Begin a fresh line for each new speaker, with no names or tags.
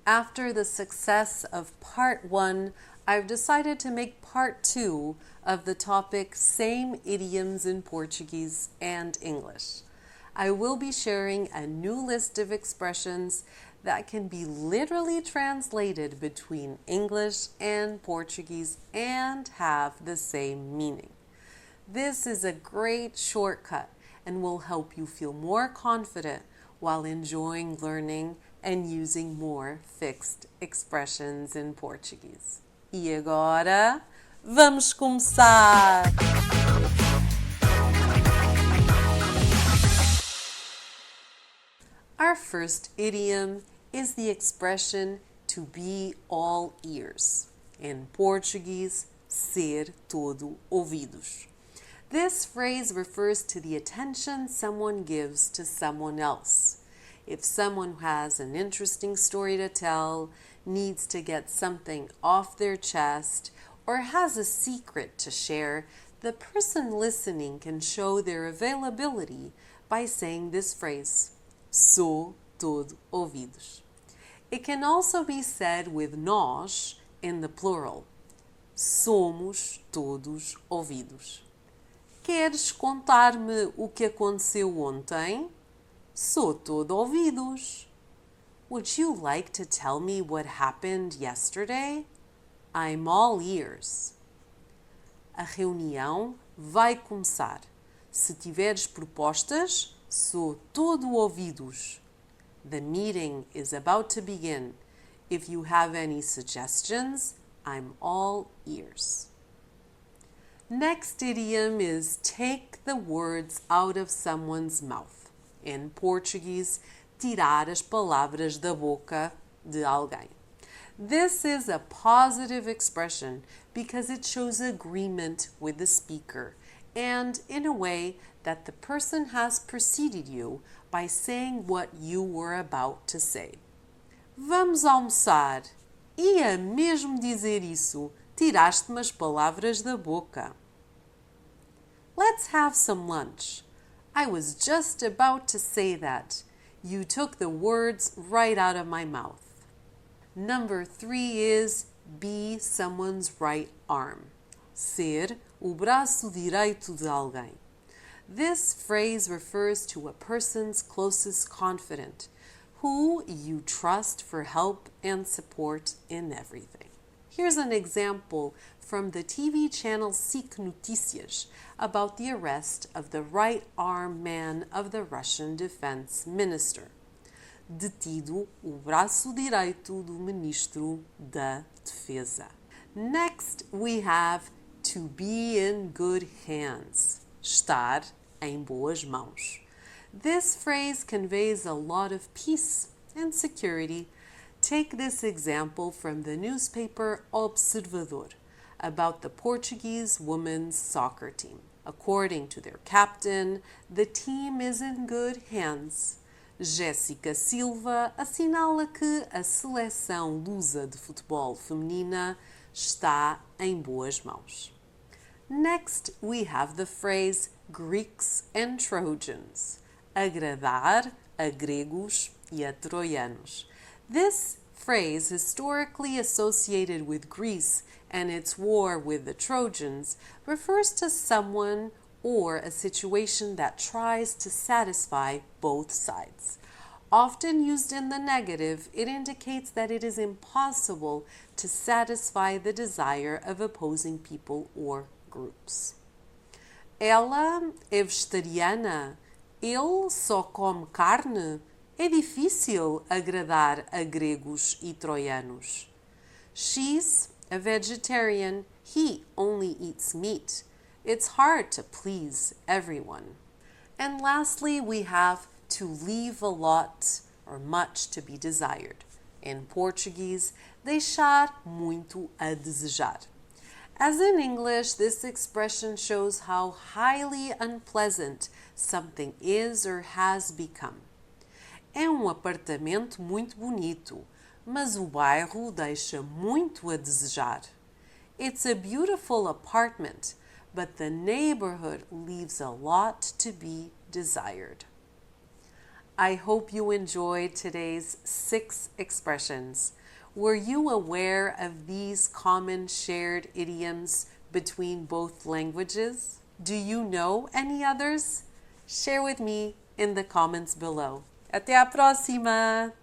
After the success of part 1, I've decided to make part 2 of the topic Same Idioms in Portuguese and English. I will be sharing a new list of expressions that can be literally translated between English and Portuguese and have the same meaning. This is a great shortcut and will help you feel more confident while enjoying learning and using more fixed expressions in Portuguese. E agora, vamos começar! Our first idiom is the expression to be all ears. In Portuguese, ser todo ouvidos. This phrase refers to the attention someone gives to someone else. If someone has an interesting story to tell, needs to get something off their chest, or has a secret to share, the person listening can show their availability by saying this phrase, sou todo ouvidos. It can also be said with nós in the plural, somos todos ouvidos. Queres contar-me o que aconteceu ontem? Sou todo ouvidos. Would you like to tell me what happened yesterday? I'm all ears. A reunião vai começar. Se tiveres propostas, sou todo ouvidos. The meeting is about to begin. If you have any suggestions, I'm all ears. Next idiom is take the words out of someone's mouth. In Portuguese, tirar as palavras da boca de alguém. This is a positive expression because it shows agreement with the speaker and in a way that the person has preceded you by saying what you were about to say. Vamos almoçar. Ia mesmo dizer isso. Tiraste-me as palavras da boca. Let's have some lunch. I was just about to say that. You took the words right out of my mouth. Number 3 is be someone's right arm. Ser o braço direito de alguém. This phrase refers to a person's closest confidant, who you trust for help and support in everything. Here's an example from the TV channel CIPLE Notícias about the arrest of the right-arm man of the Russian defense minister. Detido o braço direito do ministro da Defesa. Next, we have to be in good hands. Estar em boas mãos. This phrase conveys a lot of peace and security. Take this example from the newspaper Observador about the Portuguese women's soccer team. According to their captain, the team is in good hands. Jéssica Silva assinala que a seleção lusa de futebol feminina está em boas mãos. Next, we have the phrase Greeks and Trojans. Agradar a gregos e a troianos. This phrase, historically associated with Greece and its war with the Trojans, refers to someone or a situation that tries to satisfy both sides. Often used in the negative, it indicates that it is impossible to satisfy the desire of opposing people or groups. Ela é vegetariana. Ele só come carne. É difícil agradar a gregos e troianos. She's a vegetarian. He only eats meat. It's hard to please everyone. And lastly, we have to leave a lot or much to be desired. In Portuguese, deixar muito a desejar. As in English, this expression shows how highly unpleasant something is or has become. É apartamento muito bonito, mas o bairro deixa muito a desejar. It's a beautiful apartment, but the neighborhood leaves a lot to be desired. I hope you enjoyed today's 6 expressions. Were you aware of these common shared idioms between both languages? Do you know any others? Share with me in the comments below. Até a próxima!